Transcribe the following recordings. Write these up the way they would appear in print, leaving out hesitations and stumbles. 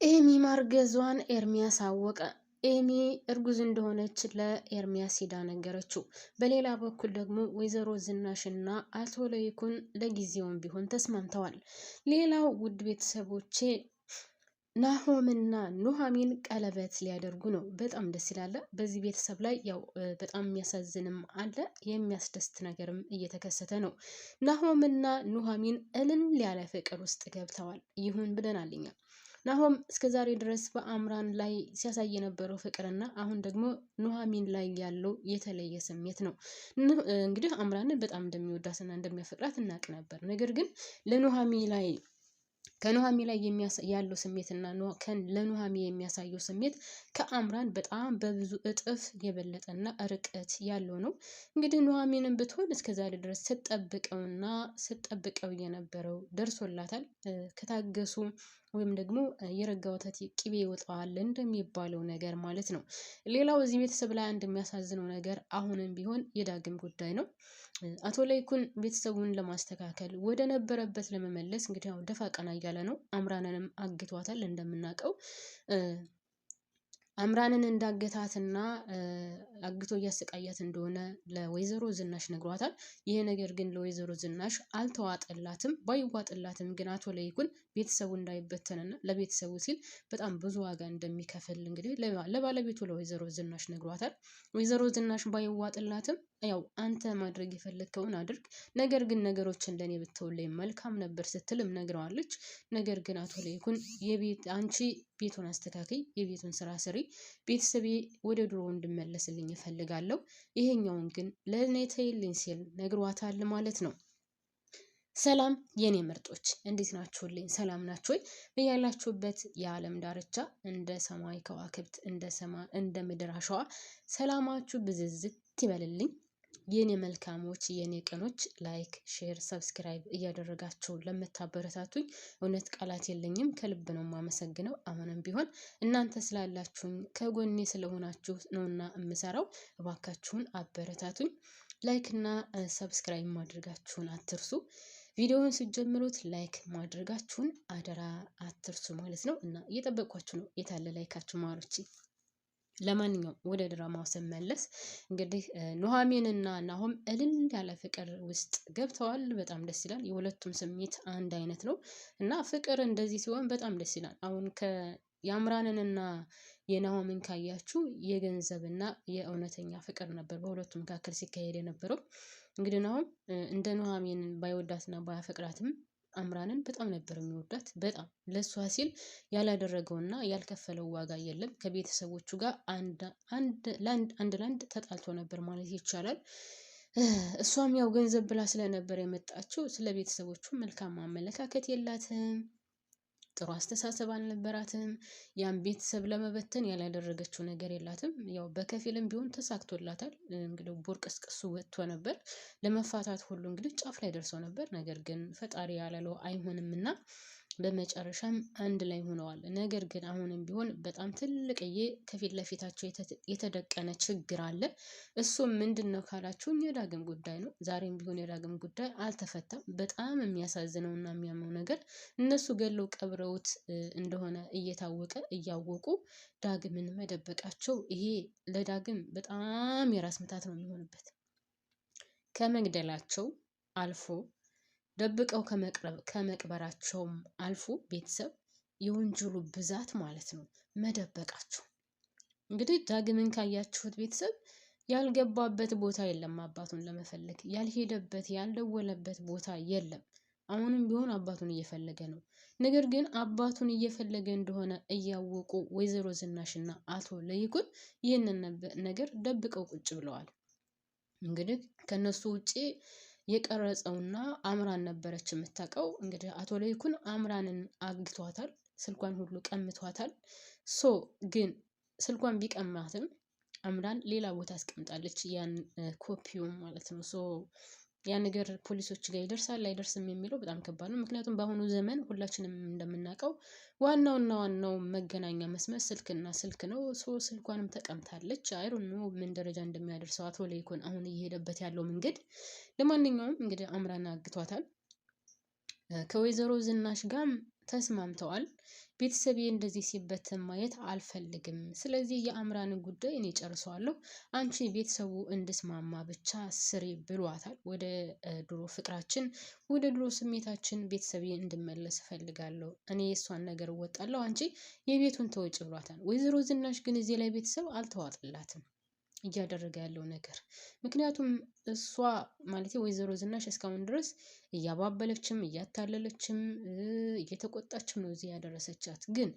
ኤሚ ማርገዟን ኤርሚያስ አወቀ። ኤሚ እርጉዝ እንደሆነች ለኤርሚያስ ሂዳ ነገረችው። በሌላ በኩል ደግሞ ወይዘሮ ዝናሽና አቶ ለይኩን ለጊዜውም ቢሆን ተስማምተዋል። ሌላው ውድ ቤተሰቦቼ ናሆምና ኑሐሚን ቀለበት ሊያደርጉ ነው። በጣም ደስ ይላል። በዚህ ቤተሰብ ላይ ያው በጣም የሚያሳዝንም አለ የሚያስደስት ነገርም እየተከሰተ ነው። ናሆምና ኑሐሚን እልል ያለ ፍቅር ውስጥ ገብተዋል። ይሁን ብለናል እኛ። ናሆም እስከዛሬ ድረስ በአምራን ላይ ሲያሳይ የነበረው ፍቅርና አሁን ደግሞ ኑሐሚን ላይ ያለው የተለየ ስሜት ነው። እንግዲህ አምራንን በጣም እንደሚወዳትና እንደሚያፈቅራት እናቅ ነበር። ነገር ግን ከኑሐሚ ላይ ያለው ስሜትና ለኑሐሚ የሚያሳየው ስሜት ከአምራን በጣም በብዙ እጥፍ የበለጠና ርቀት ያለው ነው። እንግዲህ ኑሐሚንን ብትሆን እስከዛሬ ድረስ ስትጠብቀው የነበረው ደርሶላታል። ከታገሱ ወይም ደግሞ የረጋ ወተት ቅቤ ይወጣዋል እንደሚባለው ነገር ማለት ነው። ሌላው እዚህ ቤተሰብ ላይ አንድ የሚያሳዝነው ነገር አሁንም ቢሆን የዳግም ጉዳይ ነው። አቶ ለይኩን ቤተሰቡን ለማስተካከል ወደ ነበረበት ለመመለስ እንግዲህ ያው ደፋ ቀና እያለ ነው። አምራንንም አግቷታል እንደምናውቀው። አምራንን እንዳገታትና አግቶ እያሰቃያት እንደሆነ ለወይዘሮ ዝናሽ ነግሯታል። ይሄ ነገር ግን ለወይዘሮ ዝናሽ አልተዋጠላትም። ባይዋጥላትም ግን አቶ ለይኩን ቤተሰቡ እንዳይበተንና ለቤተሰቡ ሲል በጣም ብዙ ዋጋ እንደሚከፍል እንግዲህ ለባለቤቱ ለወይዘሮ ዝናሽ ነግሯታል። ወይዘሮ ዝናሽ ባይዋጥላትም ያው አንተ ማድረግ የፈለግከውን አድርግ፣ ነገር ግን ነገሮችን ለኔ ብትውልኝ መልካም ነበር ስትልም ነግረዋለች። ነገር ግን አቶ ለይኩን አንቺ ቤቱን አስተካክይ፣ የቤቱን ስራ ስሪ፣ ቤተሰቤ ወደ ድሮ እንድመለስልኝ እፈልጋለሁ፣ ይሄኛውን ግን ለኔ ተይልኝ ሲል ነግሯታል ማለት ነው። ሰላም የኔ ምርጦች እንዴት ናችሁልኝ? ሰላም ናችሁ ወይ? በያላችሁበት የዓለም ዳርቻ እንደ ሰማይ ከዋክብት እንደ ምድር አሸዋ ሰላማችሁ ብዝዝት ይበልልኝ። የኔ መልካሞች የኔ ቅኖች ላይክ፣ ሼር፣ ሰብስክራይብ እያደረጋችሁ ለምታበረታቱኝ እውነት ቃላት የለኝም። ከልብ ነው የማመሰግነው። አሁንም ቢሆን እናንተ ስላላችሁኝ ከጎኔ ስለሆናችሁ ነውና የምሰራው። እባካችሁን አበረታቱኝ። ላይክ እና ሰብስክራይብ ማድረጋችሁን አትርሱ። ቪዲዮውን ስትጀምሩት ላይክ ማድረጋችሁን አደራ አትርሱ ማለት ነው። እና እየጠበቅኳችሁ ነው። የታለ ላይካችሁ ማሮች? ለማንኛውም ወደ ድራማው ስመለስ እንግዲህ ኑሐሚን እና ናሆም እልል ያለ ፍቅር ውስጥ ገብተዋል። በጣም ደስ ይላል። የሁለቱም ስሜት አንድ አይነት ነው እና ፍቅር እንደዚህ ሲሆን በጣም ደስ ይላል። አሁን የአምራንንና የናሆምን ካያችሁ የገንዘብና የእውነተኛ ፍቅር ነበር በሁለቱ መካከል ሲካሄድ የነበረው። እንግዲህ ናሆም እንደ ኑሐሚን ባይወዳትና ባያፈቅራትም አምራንን በጣም ነበር የሚወዳት። በጣም ለሷ ሲል ያላደረገውና ያልከፈለው ዋጋ የለም። ከቤተሰቦቹ ጋር አንድ ለአንድ ተጣልቶ ነበር ማለት ይቻላል። እሷም ያው ገንዘብ ብላ ስለነበር የመጣችው ስለ ቤተሰቦቹ መልካም አመለካከት የላትም። ጥሩ አስተሳሰብ አልነበራትም። ያን ቤተሰብ ለመበተን ያላደረገችው ነገር የላትም። ያው በከፊልም ቢሆን ተሳክቶላታል። እንግዲህ ቦርቀስቅሱ ወጥቶ ነበር። ለመፋታት ሁሉ እንግዲህ ጫፍ ላይ ደርሰው ነበር። ነገር ግን ፈጣሪ ያላለው አይሆንምና በመጨረሻም አንድ ላይ ሆነዋል። ነገር ግን አሁንም ቢሆን በጣም ትልቅዬ ከፊት ለፊታቸው የተደቀነ ችግር አለ። እሱም ምንድነው ካላችሁኝ የዳግም ጉዳይ ነው። ዛሬም ቢሆን የዳግም ጉዳይ አልተፈታም። በጣም የሚያሳዝነውና የሚያመው ነገር እነሱ ገለው ቀብረውት እንደሆነ እያወቁ ዳግምን መደበቃቸው፣ ይሄ ለዳግም በጣም የራስ ምታት ነው የሚሆንበት። ከመግደላቸው አልፎ ደብቀው ከመቅበራቸውም አልፎ ቤተሰብ የወንጀሉ ብዛት ማለት ነው መደበቃቸው። እንግዲህ ዳግምን ካያችሁት ቤተሰብ ያልገባበት ቦታ የለም። አባቱን ለመፈለግ ያልሄደበት ያልደወለበት ቦታ የለም። አሁንም ቢሆን አባቱን እየፈለገ ነው። ነገር ግን አባቱን እየፈለገ እንደሆነ እያወቁ ወይዘሮ ዝናሽና አቶ ለይኩን ይህንን ነገር ደብቀው ቁጭ ብለዋል። እንግዲህ ከነሱ ውጪ የቀረጸውና አምራን ነበረች የምታውቀው። እንግዲህ አቶ ለይኩን አምራንን አግቷታል። ስልኳን ሁሉ ቀምቷታል። ግን ስልኳን ቢቀማትም አምራን ሌላ ቦታ አስቀምጣለች፣ ያን ኮፒውን ማለት ነው። ያ ነገር ፖሊሶች ጋር ይደርሳል አይደርስም የሚለው በጣም ከባድ ነው። ምክንያቱም በአሁኑ ዘመን ሁላችንም እንደምናውቀው ዋናው መገናኛ መስመር ስልክ ነው። ስልኳንም ተቀምታለች። አይሮን ነው ምን ደረጃ እንደሚያደርሰው አቶ ለይኩን አሁን እየሄደበት ያለው መንገድ። ለማንኛውም እንግዲህ አምራን አግቷታል። ከወይዘሮ ዝናሽ ጋር ተስማምተዋል። ቤተሰቤ እንደዚህ ሲበተን ማየት አልፈልግም። ስለዚህ የአምራንን ጉዳይ እኔ ጨርሰዋለሁ። አንቺ ቤተሰቡ እንድስማማ ብቻ ስሪ ብሏታል። ወደ ድሮ ፍቅራችን፣ ወደ ድሮ ስሜታችን ቤተሰቤ እንድመለስ እፈልጋለሁ። እኔ የእሷን ነገር እወጣለሁ፣ አንቺ የቤቱን ተወጪ ብሏታል። ወይዘሮ ዝናሽ ግን እዚህ ላይ ቤተሰብ አልተዋጥላትም እያደረገ ያለው ነገር። ምክንያቱም እሷ ማለት ወይዘሮ ዝናሽ እስካሁን ድረስ እያባበለችም እያታለለችም እየተቆጣችም ነው እዚህ ያደረሰቻት። ግን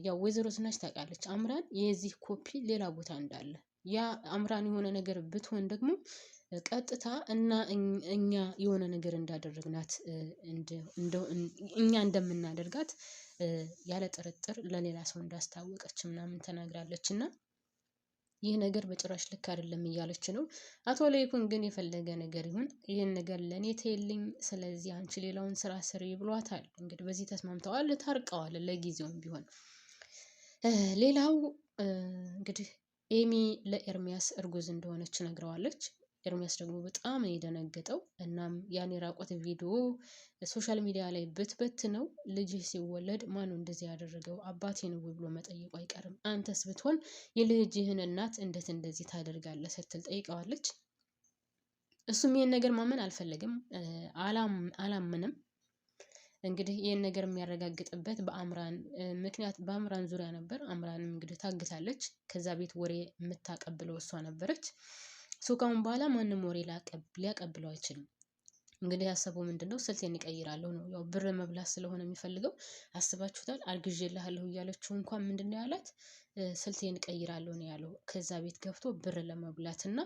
ያው ወይዘሮ ዝናሽ ታውቃለች አምራን የዚህ ኮፒ ሌላ ቦታ እንዳለ። ያ አምራን የሆነ ነገር ብትሆን ደግሞ ቀጥታ እና እኛ የሆነ ነገር እንዳደረግናት እኛ እንደምናደርጋት ያለ ጥርጥር ለሌላ ሰው እንዳስታወቀች ምናምን ተናግራለች። እና ይህ ነገር በጭራሽ ልክ አይደለም እያለች ነው። አቶ ለይኩን ግን የፈለገ ነገር ይሁን ይህን ነገር ለእኔ ተይልኝ፣ ስለዚህ አንቺ ሌላውን ስራ ስሪ ብሏታል። እንግዲህ በዚህ ተስማምተዋል፣ ታርቀዋል ለጊዜውም ቢሆን። ሌላው እንግዲህ ኤሚ ለኤርሚያስ እርጉዝ እንደሆነች ነግረዋለች። ኤርሚያስ ደግሞ በጣም የደነገጠው። እናም ያን የራቆት ቪዲዮ ሶሻል ሚዲያ ላይ ብትበት ነው ልጅህ ሲወለድ ማነው እንደዚህ ያደረገው አባቴ ነው ብሎ መጠየቁ አይቀርም። አንተስ ብትሆን የልጅህን እናት እንዴት እንደዚህ ታደርጋለህ ስትል ጠይቀዋለች። እሱም ይህን ነገር ማመን አልፈለግም፣ አላምንም። እንግዲህ ይህን ነገር የሚያረጋግጥበት በአምራን ምክንያት በአምራን ዙሪያ ነበር። አምራንም እንግዲህ ታግታለች። ከዛ ቤት ወሬ የምታቀብለው እሷ ነበረች። ካሁን በኋላ ማንም ወሬ ሊያቀብለው አይችልም። እንግዲህ ያሰበው ምንድነው ስልቴን እቀይራለሁ ነው። ያው ብር መብላት ስለሆነ የሚፈልገው አስባችሁታል። አርግዤልሃለሁ እያለችው እንኳን ምንድነው ያላት ስልቴን እቀይራለሁ ነው ያለው። ከዛ ቤት ገብቶ ብር ለመብላት እና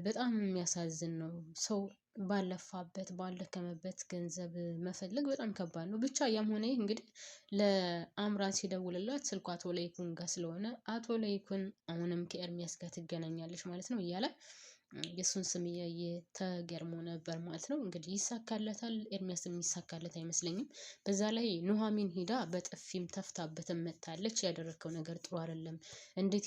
በጣም የሚያሳዝን ነው። ሰው ባለፋበት ባልደከመበት ገንዘብ መፈለግ በጣም ከባድ ነው። ብቻ ያም ሆነ ይህ እንግዲህ ለአምራን ሲደውልላት ስልኩ አቶ ለይኩን ጋር ስለሆነ አቶ ለይኩን አሁንም ከኤርሚያስ ጋር ትገናኛለች ማለት ነው እያለ የእሱን ስም እያየ ተገርሞ ነበር ማለት ነው። እንግዲህ ይሳካለታል። ኤርሚያስ የሚሳካለት አይመስለኝም። በዛ ላይ ኑሐሚን ሂዳ በጥፊም ተፍታበትም መታለች። ያደረግከው ነገር ጥሩ አይደለም፣ እንዴት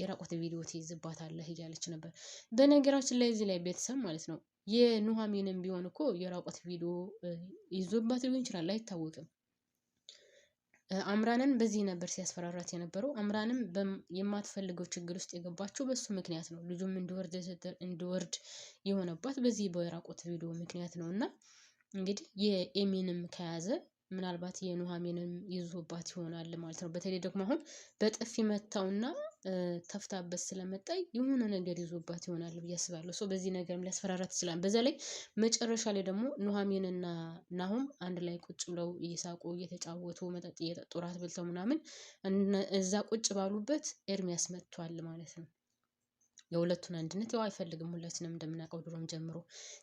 የራቆት ቪዲዮ ትይዝባታለህ እያለች ነበር። በነገራችን ላይ እዚህ ላይ ቤተሰብ ማለት ነው የኑሐሚንም ቢሆን እኮ የራቆት ቪዲዮ ይዞባት ሊሆን ይችላል፣ አይታወቅም። አምራንን በዚህ ነበር ሲያስፈራራት የነበረው። አምራንም የማትፈልገው ችግር ውስጥ የገባችው በሱ ምክንያት ነው። ልጁም እንዲወርድ የሆነባት በዚህ በራቆት ቪዲዮ ምክንያት ነው። እና እንግዲህ የኤሚንም ከያዘ ምናልባት የኑሐሚንም ይዞባት ይሆናል ማለት ነው። በተለይ ደግሞ አሁን በጥፊ መታውና ተፍታበት ስለመጣይ የሆነ ነገር ይዞባት ይሆናል ብዬ አስባለሁ። በዚህ ነገርም ሊያስፈራራት ይችላል። በዛ ላይ መጨረሻ ላይ ደግሞ ኑሐሚንና ናሁም አንድ ላይ ቁጭ ብለው እየሳቁ እየተጫወቱ መጠጥ እየጠጡ ራት በልተው ምናምን እዛ ቁጭ ባሉበት ኤርሚያስ መጥቷል ማለት ነው። የሁለቱን አንድነት ያው አይፈልግም፣ ሁላችንም እንደምናውቀው ድሮም ጀምሮ።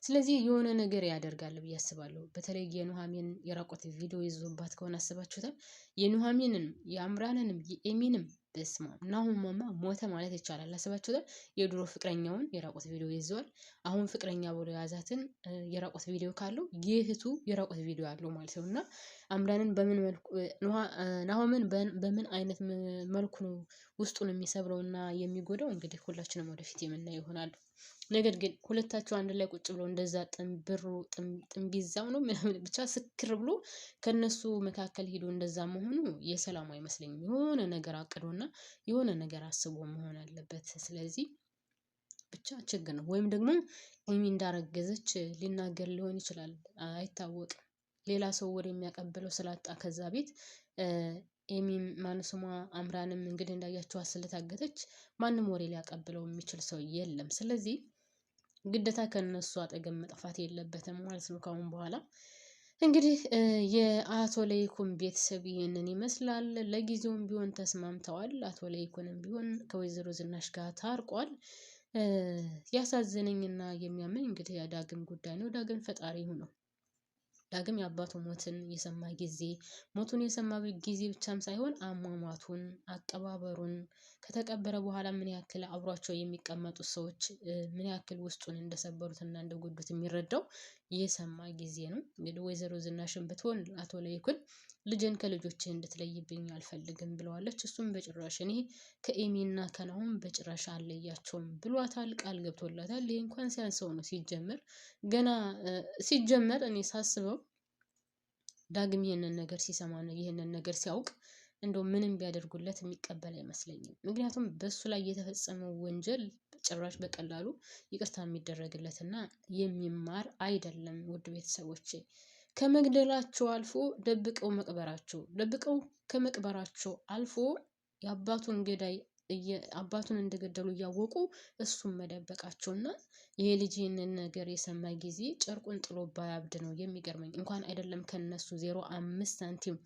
ስለዚህ የሆነ ነገር ያደርጋል ብዬ አስባለሁ። በተለይ የኑሐሚን የራቆት ቪዲዮ ይዞባት ከሆነ አስባችሁታል። የኑሐሚንንም የአምራንንም የኤሚንም በስማ ናሁምማ ሞተ ማለት ይቻላል። አስባችሁታል። የድሮ ፍቅረኛውን የራቆት ቪዲዮ ይዘዋል። አሁን ፍቅረኛ ብሎ የያዛትን የራቆት ቪዲዮ ካለው የእህቱ የራቆት ቪዲዮ አለው ማለት ነው። እና አምራንን በምን መልኩ ናሁምን በምን አይነት መልኩ ነው ውስጡን የሚሰብረው እና የሚጎዳው እንግዲህ ሁላችንም ወደፊት የምናየው ይሆናል። ነገር ግን ሁለታቸው አንድ ላይ ቁጭ ብሎ እንደዛ ጥንቢዛው ነው ብቻ ስክር ብሎ ከነሱ መካከል ሄዶ እንደዛ መሆኑ የሰላም አይመስለኝም። የሆነ ነገር አቅዶና የሆነ ነገር አስቦ መሆን አለበት። ስለዚህ ብቻ ችግር ነው። ወይም ደግሞ ኤሚ እንዳረገዘች ሊናገር ሊሆን ይችላል፣ አይታወቅም። ሌላ ሰው ወደ የሚያቀብለው ስላጣ ከዛ ቤት ኤሚም ማንስሟ አምራንም እንግዲህ እንዳያቸዋት ስለታገተች ማንም ወሬ ሊያቀብለው የሚችል ሰው የለም። ስለዚህ ግዴታ ከነሱ አጠገብ መጥፋት የለበትም ማለት ነው ካሁን በኋላ። እንግዲህ የአቶ ለይኩን ቤተሰብ ይህንን ይመስላል። ለጊዜውም ቢሆን ተስማምተዋል። አቶ ለይኩንም ቢሆን ከወይዘሮ ዝናሽ ጋር ታርቋል። ያሳዘነኝና የሚያመኝ እንግዲህ የዳግም ጉዳይ ነው። ዳግም ፈጣሪ ነው። ዳግም የአባቱ ሞትን የሰማ ጊዜ ሞቱን የሰማ ጊዜ ብቻም ሳይሆን አሟሟቱን፣ አቀባበሩን ከተቀበረ በኋላ ምን ያክል አብሯቸው የሚቀመጡት ሰዎች ምን ያክል ውስጡን እንደሰበሩትና እንደጎዱት የሚረዳው የሰማ ጊዜ ነው። እንግዲህ ወይዘሮ ዝናሽን ብትሆን አቶ ለይኩን ልጅን ከልጆችህ እንድትለይብኝ አልፈልግም ብለዋለች። እሱም በጭራሽ እኔ ከኤሚና ከናሁም በጭራሽ አልለያቸውም ብሏታል፣ ቃል ገብቶላታል። ይሄ እንኳን ሲያንሰው ነው። ሲጀመር ገና ሲጀመር እኔ ሳስበው ዳግም ይህንን ነገር ሲሰማ ነው ይህንን ነገር ሲያውቅ እንደው ምንም ቢያደርጉለት የሚቀበል አይመስለኝም። ምክንያቱም በሱ ላይ የተፈጸመው ወንጀል ጭራሽ በቀላሉ ይቅርታ የሚደረግለትና የሚማር አይደለም። ውድ ቤተሰቦቼ ከመግደላቸው አልፎ ደብቀው ከመቅበራቸው አልፎ የአባቱን ገዳይ አባቱን እንደገደሉ እያወቁ እሱን መደበቃቸውና ይሄ ልጅ ይህንን ነገር የሰማ ጊዜ ጨርቁን ጥሎ ባያብድ ነው የሚገርመኝ። እንኳን አይደለም ከነሱ 0.5 ሳንቲም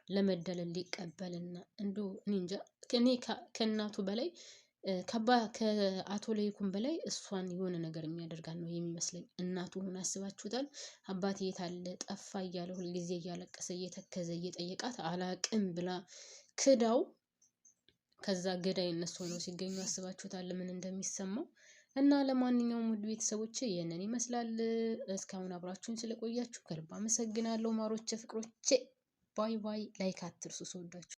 ለመደለል ሊቀበልና እንደው እኔ እንጃ እኔ ከእናቱ በላይ ከአቶ ለይኩን በላይ እሷን የሆነ ነገር የሚያደርጋት ነው የሚመስለኝ። እናቱ ሆና አስባችሁታል? አባቴ የት አለ ጠፋ እያለ ሁልጊዜ እያለቀሰ እየተከዘ እየጠየቃት አላቅም ብላ ክዳው ከዛ ገዳይ እነሱ ሆነው ሲገኙ አስባችሁታል ምን እንደሚሰማው? እና ለማንኛውም ውድ ቤተሰቦቼ ይህንን ይመስላል። እስካሁን አብራችሁን ስለቆያችሁ ከልብ አመሰግናለሁ። ማሮቼ ፍቅሮቼ ባይ ባይ። ላይክ አትርሱ። ስወዳችሁ